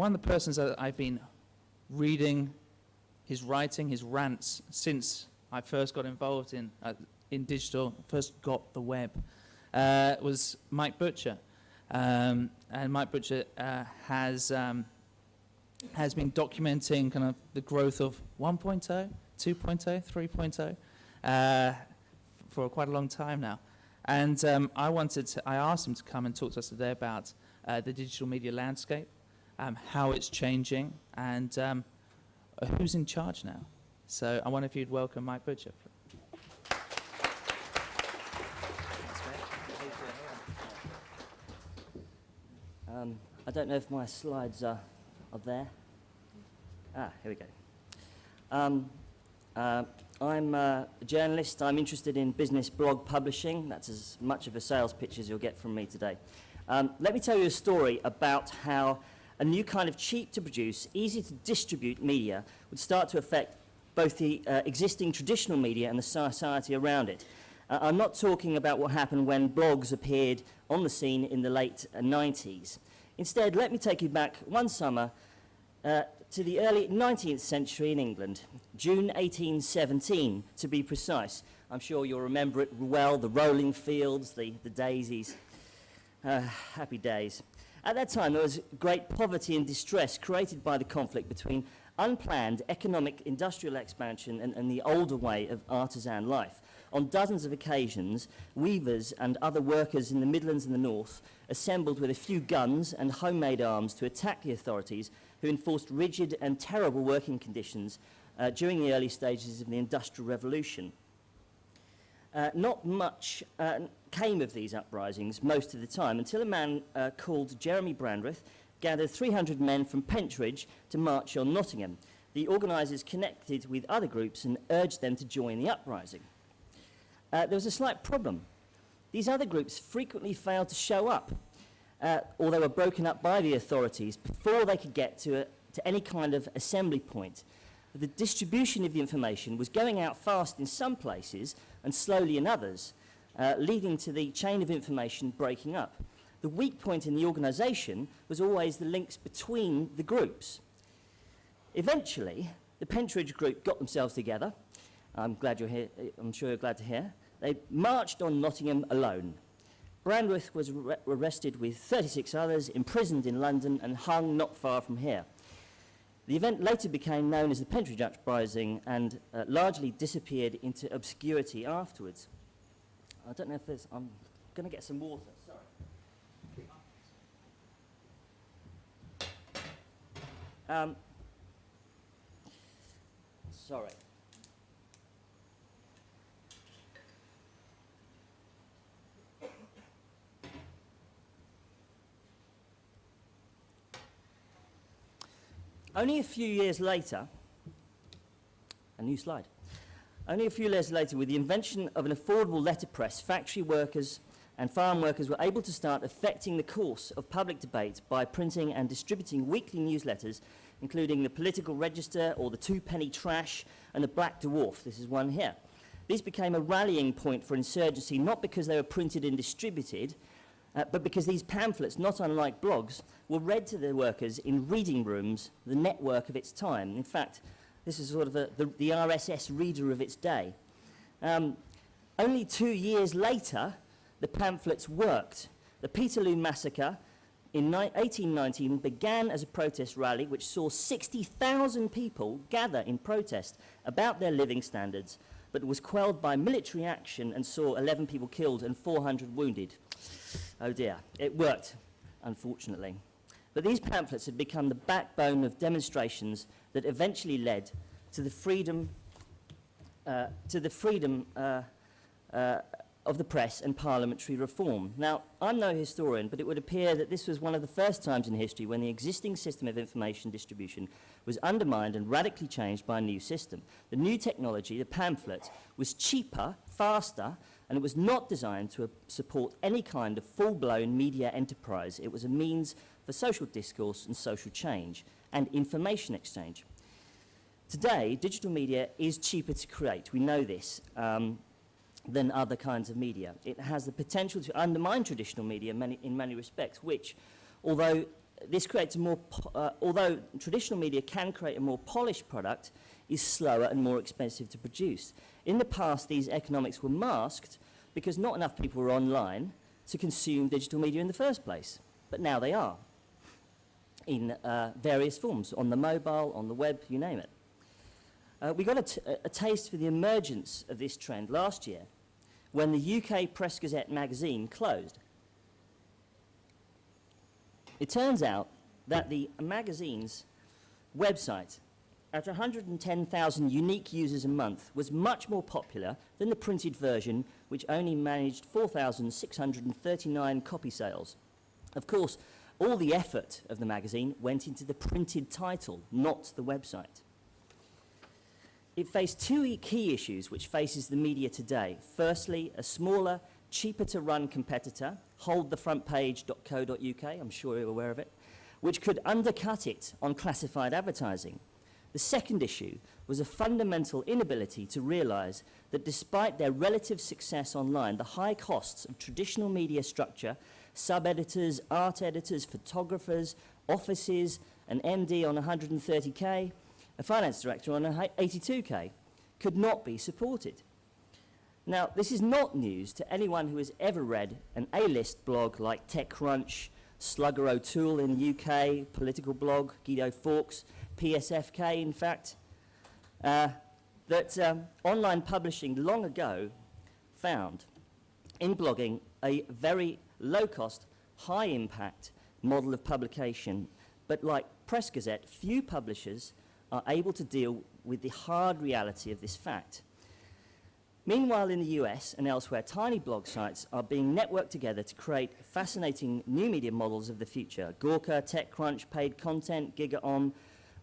one of the persons that I've been reading his writing, his rants, since I first got involved in digital, first got the web, was Mike Butcher. And Mike Butcher has been documenting kind of the growth of 1.0, 2.0, 3.0 for quite a long time now. And I asked him to come and talk to us today about the digital media landscape, how it's changing, and who's in charge now. So I wonder if you'd welcome Mike Butcher. I don't know if my slides are there. Here we go. I'm a journalist. I'm interested in business blog publishing. That's as much of a sales pitch as you'll get from me today. Let me tell you a story about how a new kind of cheap-to-produce, easy-to-distribute media would start to affect both the existing traditional media and the society around it. I'm not talking about what happened when blogs appeared on the scene in the late 90s. Instead, let me take you back one summer to the early 19th century in England, June 1817 to be precise. I'm sure you'll remember it well, the rolling fields, the daisies, happy days. At that time, there was great poverty and distress created by the conflict between unplanned economic industrial expansion and the older way of artisan life. On dozens of occasions, weavers and other workers in the Midlands and the North assembled with a few guns and homemade arms to attack the authorities who enforced rigid and terrible working conditions during the early stages of the Industrial Revolution. Not much came of these uprisings most of the time until a man called Jeremy Brandreth gathered 300 men from Pentridge to march on Nottingham. The organisers connected with other groups and urged them to join the uprising. There was a slight problem. These other groups frequently failed to show up, or they were broken up by the authorities before they could get to any kind of assembly point. The distribution of the information was going out fast in some places and slowly in others, leading to the chain of information breaking up. The weak point in the organisation was always the links between the groups. Eventually, the Pentridge group got themselves together. I'm glad you're here. I'm sure you're glad to hear. They marched on Nottingham alone. Brandreth was arrested with 36 others, imprisoned in London, and hung not far from here. The event later became known as the Pentridge Uprising and largely disappeared into obscurity afterwards. I don't know if there's... I'm going to get some water. Sorry. Sorry. Only a few years later, a new slide. Only a few years later, with the invention of an affordable letterpress, factory workers and farm workers were able to start affecting the course of public debate by printing and distributing weekly newsletters, including the Political Register or the Twopenny Trash and the Black Dwarf. This is one here. These became a rallying point for insurgency, not because they were printed and distributed, but because these pamphlets, not unlike blogs, were read to the workers in reading rooms, the network of its time. In fact, this is sort of the RSS reader of its day. Only 2 years later, the pamphlets worked. The Peterloo Massacre in 1819 began as a protest rally which saw 60,000 people gather in protest about their living standards, but was quelled by military action and saw 11 people killed and 400 wounded. Oh dear, it worked, unfortunately. But these pamphlets had become the backbone of demonstrations that eventually led to the freedom of the press and parliamentary reform. Now, I'm no historian, but it would appear that this was one of the first times in history when the existing system of information distribution was undermined and radically changed by a new system. The new technology, the pamphlet, was cheaper, faster, and it was not designed to support any kind of full-blown media enterprise. It was a means for social discourse and social change and information exchange. Today, digital media is cheaper to create. We know this. Than other kinds of media. It has the potential to undermine traditional media in many respects, which, although this creates a more, although traditional media can create a more polished product, is slower and more expensive to produce. In the past, these economics were masked because not enough people were online to consume digital media in the first place. But now they are, in various forms, on the mobile, on the web, you name it. We got a taste for the emergence of this trend last year when the UK Press Gazette magazine closed. It turns out that the magazine's website, at 110,000 unique users a month, was much more popular than the printed version, which only managed 4,639 copy sales. Of course, all the effort of the magazine went into the printed title, not the website. It faced two key issues which faces the media today. Firstly, a smaller, cheaper to run competitor, holdthefrontpage.co.uk, I'm sure you're aware of it, which could undercut it on classified advertising. The second issue was a fundamental inability to realise that despite their relative success online, the high costs of traditional media structure, sub-editors, art editors, photographers, offices, an MD on 130k, a finance director on 82k, could not be supported. Now, this is not news to anyone who has ever read an A-list blog like TechCrunch, Slugger O'Toole in the UK, political blog, Guido Fawkes, PSFK, in fact, that online publishing long ago found in blogging a very low-cost, high-impact model of publication. But like Press Gazette, few publishers are able to deal with the hard reality of this fact. Meanwhile, in the US and elsewhere, tiny blog sites are being networked together to create fascinating new media models of the future. Gawker, TechCrunch, paid content, GigaOM,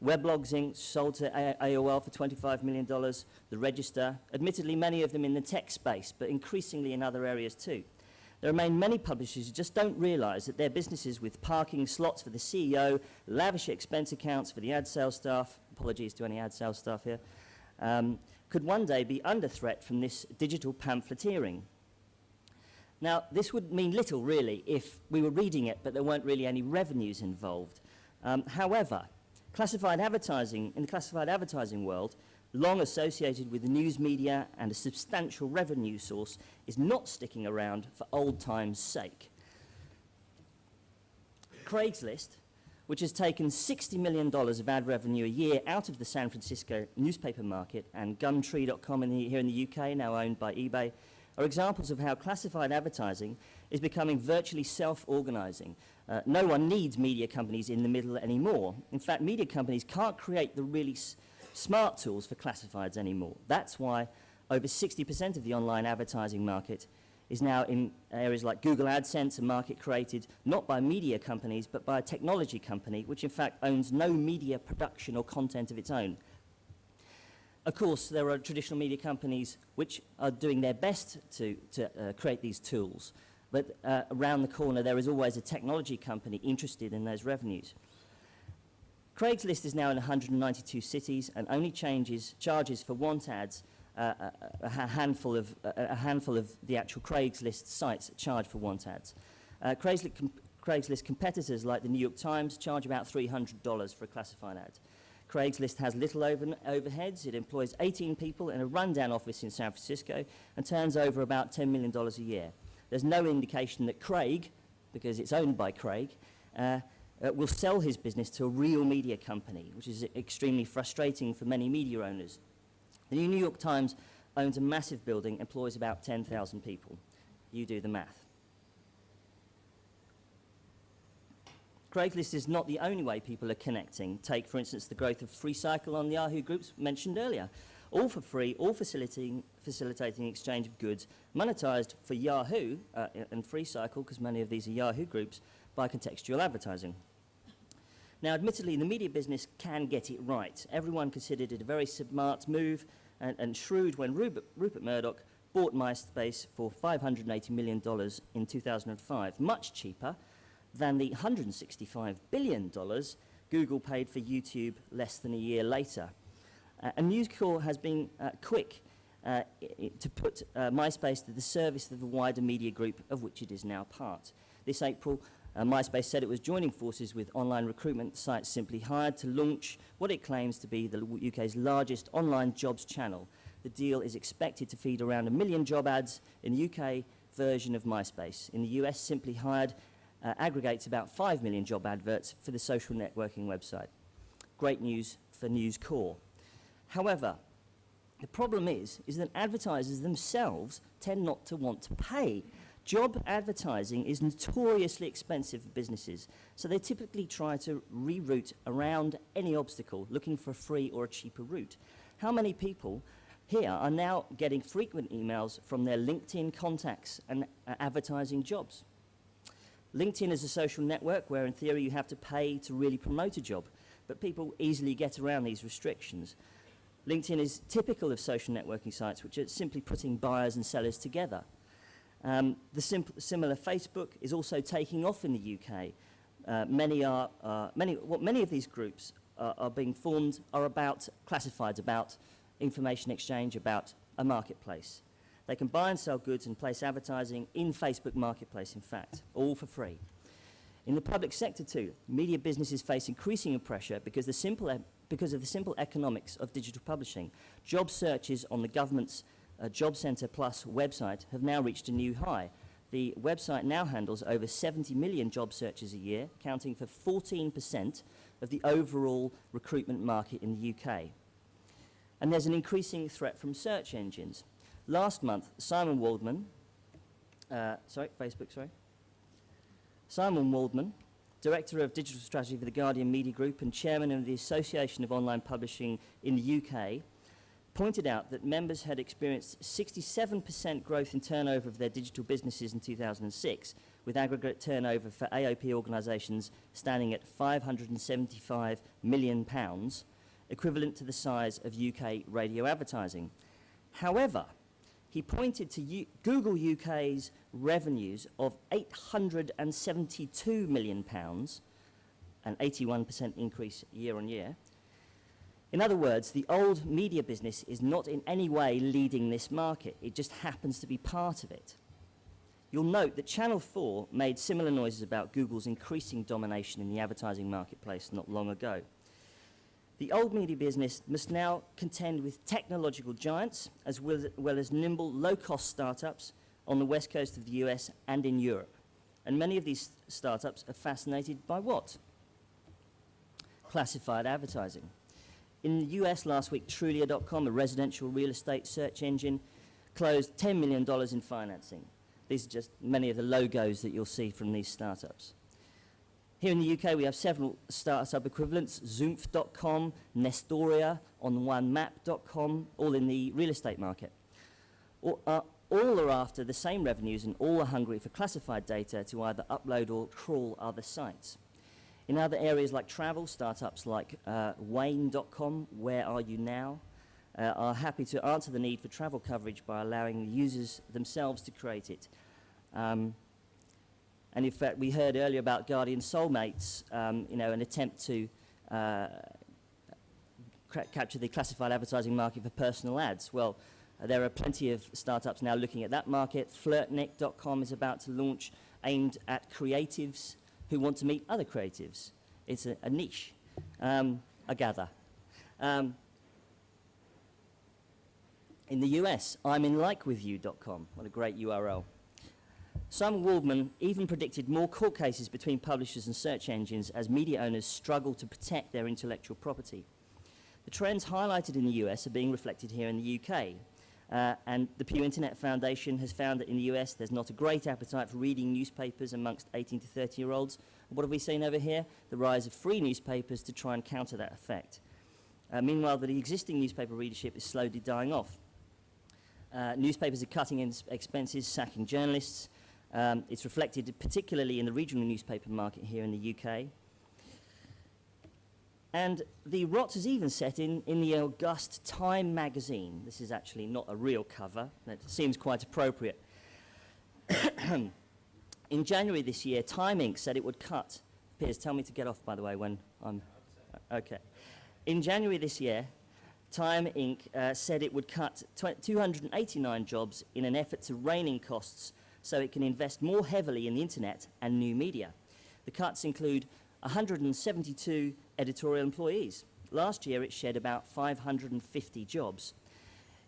Weblogs Inc. sold to AOL for $25 million, The Register, admittedly many of them in the tech space, but increasingly in other areas too. There remain many publishers who just don't realise that their businesses with parking slots for the CEO, lavish expense accounts for the ad sales staff, apologies to any ad sales staff here, could one day be under threat from this digital pamphleteering. Now, this would mean little, really, if we were reading it, but there weren't really any revenues involved. However, classified advertising, in the classified advertising world, long associated with the news media and a substantial revenue source, is not sticking around for old times' sake. Craigslist, which has taken $60 million of ad revenue a year out of the San Francisco newspaper market, and Gumtree.com here in the UK, now owned by eBay, are examples of how classified advertising is becoming virtually self-organizing. No one needs media companies in the middle anymore. In fact, media companies can't create the really smart tools for classifieds anymore. That's why over 60% of the online advertising market is now in areas like Google AdSense, a market created not by media companies, but by a technology company, which in fact owns no media production or content of its own. Of course, there are traditional media companies which are doing their best to create these tools, but around the corner there is always a technology company interested in those revenues. Craigslist is now in 192 cities and only charges for want ads. A handful of the actual Craigslist sites charge for want ads. Craigslist competitors like the New York Times charge about $300 for a classified ad. Craigslist has little overheads. It employs 18 people in a rundown office in San Francisco and turns over about $10 million a year. There's no indication that Craig, because it's owned by Craig, will sell his business to a real media company, which is extremely frustrating for many media owners. The New York Times owns a massive building, employs about 10,000 people. You do the math. Craigslist is not the only way people are connecting. Take, for instance, the growth of FreeCycle on the Yahoo groups mentioned earlier. All for free, all facilitating exchange of goods, monetized for Yahoo and FreeCycle, because many of these are Yahoo groups, by contextual advertising. Now, admittedly, the media business can get it right. Everyone considered it a very smart move and shrewd when Rupert Murdoch bought MySpace for $580 million in 2005, much cheaper than the $165 billion Google paid for YouTube less than a year later. And News Corp has been quick to put MySpace to the service of the wider media group of which it is now part. This April, MySpace said it was joining forces with online recruitment site Simply Hired to launch what it claims to be the UK's largest online jobs channel. The deal is expected to feed around 1 million job ads in the UK version of MySpace. In the US, Simply Hired aggregates about 5 million job adverts for the social networking website. Great news for News Corp. However, the problem is that advertisers themselves tend not to want to pay. Job advertising is notoriously expensive for businesses, so they typically try to reroute around any obstacle, looking for a free or a cheaper route. How many people here are now getting frequent emails from their LinkedIn contacts and advertising jobs? LinkedIn is a social network where in theory you have to pay to really promote a job, but people easily get around these restrictions. LinkedIn is typical of social networking sites which are simply putting buyers and sellers together. Similar Facebook is also taking off in the UK. Many of these groups are being formed are about classifieds, about information exchange, about a marketplace. They can buy and sell goods and place advertising in Facebook Marketplace, in fact, all for free. In the public sector too, media businesses face increasing pressure because of the simple economics of digital publishing. Job searches on the government's Job Centre Plus website have now reached a new high. The website now handles over 70 million job searches a year, accounting for 14% of the overall recruitment market in the UK. And there's an increasing threat from search engines. Last month, Simon Waldman, Director of Digital Strategy for the Guardian Media Group and Chairman of the Association of Online Publishing in the UK, pointed out that members had experienced 67% growth in turnover of their digital businesses in 2006, with aggregate turnover for AOP organisations standing at £575 million, equivalent to the size of UK radio advertising. However, he pointed to Google UK's revenues of £872 million, an 81% increase year on year. In other words, the old media business is not in any way leading this market. It just happens to be part of it. You'll note that Channel 4 made similar noises about Google's increasing domination in the advertising marketplace not long ago. The old media business must now contend with technological giants as well as nimble, low-cost startups on the west coast of the US and in Europe. And many of these startups are fascinated by what? Classified advertising. In the US last week, Trulia.com, a residential real estate search engine, closed $10 million in financing. These are just many of the logos that you'll see from these startups. Here in the UK, we have several startup equivalents, Zoomf.com, Nestoria, OnOneMap.com, all in the real estate market. All are after the same revenues and all are hungry for classified data to either upload or crawl other sites. In other areas like travel, startups like Wayne.com, Where Are You Now, are happy to answer the need for travel coverage by allowing the users themselves to create it. And in fact, we heard earlier about Guardian Soulmates, an attempt to capture the classified advertising market for personal ads. Well, there are plenty of startups now looking at that market. Flirtnik.com is about to launch, aimed at creatives who want to meet other creatives. It's a niche, I gather. In the US, I'mInLikeWithYou.com. What a great URL. Simon Waldman even predicted more court cases between publishers and search engines as media owners struggle to protect their intellectual property. The trends highlighted in the US are being reflected here in the UK. And the Pew Internet Foundation has found that in the US there's not a great appetite for reading newspapers amongst 18 to 30-year-olds. What have we seen over here? The rise of free newspapers to try and counter that effect. Meanwhile, the existing newspaper readership is slowly dying off. Newspapers are cutting expenses, sacking journalists. It's reflected particularly in the regional newspaper market here in the UK. And the rot has even set in the august Time magazine. This is actually not a real cover. That seems quite appropriate. In January this year, Time Inc. said it would cut. Piers, tell me to get off, by the way, when I'm... Okay. In January this year, Time Inc. Said it would cut 289 jobs in an effort to rein in costs so it can invest more heavily in the internet and new media. The cuts include 172 editorial employees. Last year, it shed about 550 jobs.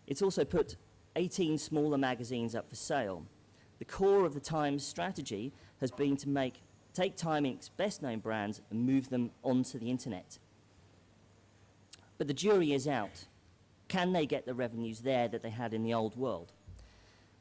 It's also put 18 smaller magazines up for sale. The core of the Times strategy has been to take Timing's best-known brands and move them onto the internet. But the jury is out. Can they get the revenues there that they had in the old world?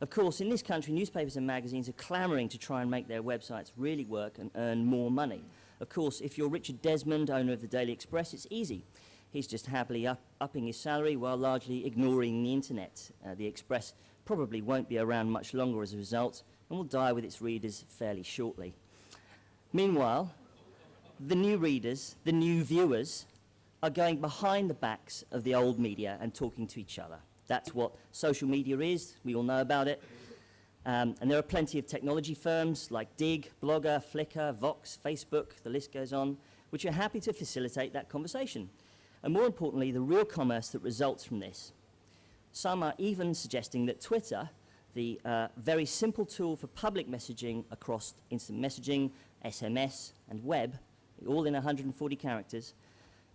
Of course, in this country, newspapers and magazines are clamouring to try and make their websites really work and earn more money. Of course, if you're Richard Desmond, owner of the Daily Express, it's easy. He's just happily upping his salary while largely ignoring the internet. The Express probably won't be around much longer as a result and will die with its readers fairly shortly. Meanwhile, the new readers, the new viewers, are going behind the backs of the old media and talking to each other. That's what social media is. We all know about it. And there are plenty of technology firms like Dig, Blogger, Flickr, Vox, Facebook, the list goes on, which are happy to facilitate that conversation. And more importantly, the real commerce that results from this. Some are even suggesting that Twitter, the very simple tool for public messaging across instant messaging, SMS, and web, all in 140 characters,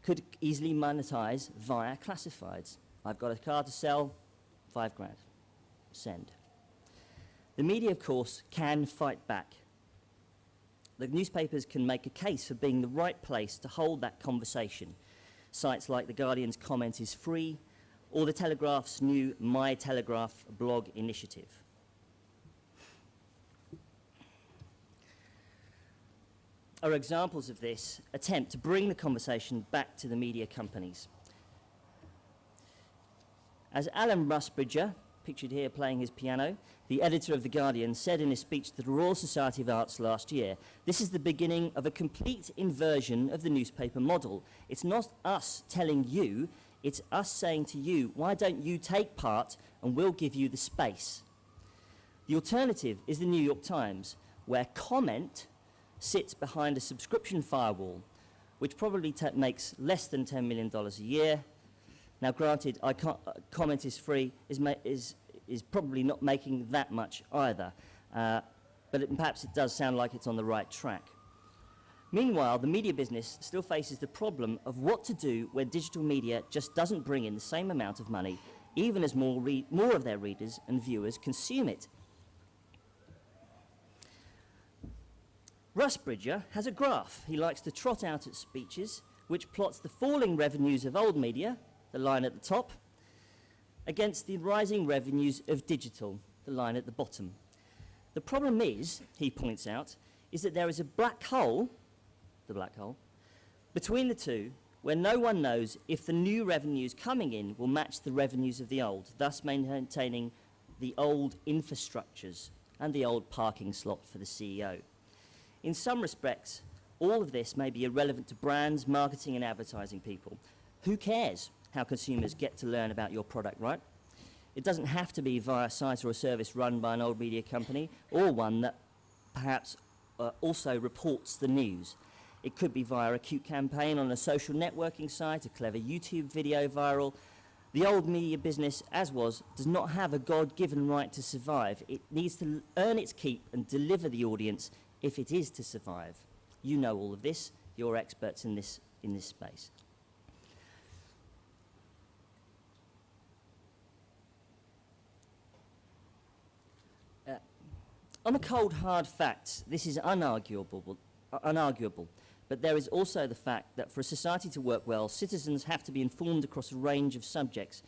could easily monetize via classifieds. I've got a car to sell, £5 grand. Send. The media, of course, can fight back. The newspapers can make a case for being the right place to hold that conversation. Sites like The Guardian's Comment is Free, or The Telegraph's new My Telegraph blog initiative. Are examples of this attempt to bring the conversation back to the media companies. As Alan Rusbridger, pictured here playing his piano, the editor of The Guardian, said in his speech to the Royal Society of Arts last year, this is the beginning of a complete inversion of the newspaper model. It's not us telling you, it's us saying to you, why don't you take part and we'll give you the space. The alternative is the New York Times, where comment sits behind a subscription firewall, which probably makes less than $10 million a year. Now, granted, comment is free, is probably not making that much either, but perhaps it does sound like it's on the right track. Meanwhile, the media business still faces the problem of what to do when digital media just doesn't bring in the same amount of money, even as more of their readers and viewers consume it. Rusbridger has a graph he likes to trot out at speeches, which plots the falling revenues of old media, the line at the top, against the rising revenues of digital, the line at the bottom. The problem is, he points out, is that there is a black hole, the black hole, between the two, where no one knows if the new revenues coming in will match the revenues of the old, thus maintaining the old infrastructures and the old parking slot for the CEO. In some respects, all of this may be irrelevant to brands, marketing, and advertising people. Who cares how consumers get to learn about your product, right? It doesn't have to be via a site or a service run by an old media company, or one that perhaps also reports the news. It could be via a cute campaign on a social networking site, a clever YouTube video viral. The old media business, as was, does not have a God-given right to survive. It needs to earn its keep and deliver the audience if it is to survive. You know all of this. You're experts in this space. On the cold, hard facts, this is unarguable, but there is also the fact that for a society to work well, citizens have to be informed across a range of subjects.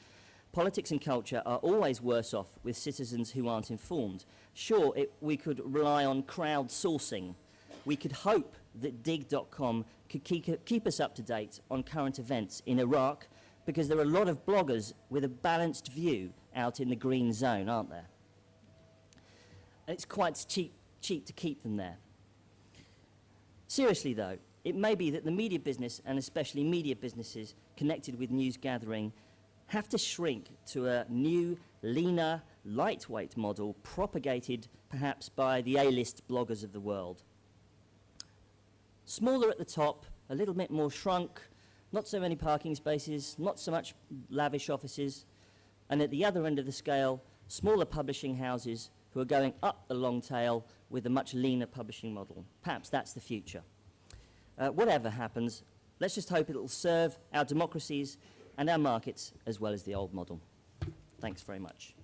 Politics and culture are always worse off with citizens who aren't informed. Sure, we could rely on crowdsourcing. We could hope that dig.com could keep us up to date on current events in Iraq, because there are a lot of bloggers with a balanced view out in the green zone, aren't there? And it's quite cheap to keep them there. Seriously, though, it may be that the media business, and especially media businesses connected with news gathering, have to shrink to a new, leaner, lightweight model propagated perhaps by the A-list bloggers of the world. Smaller at the top, a little bit more shrunk, not so many parking spaces, not so much lavish offices, and at the other end of the scale, smaller publishing houses who are going up the long tail with a much leaner publishing model. Perhaps that's the future. Whatever happens, let's just hope it will serve our democracies and our markets as well as the old model. Thanks very much.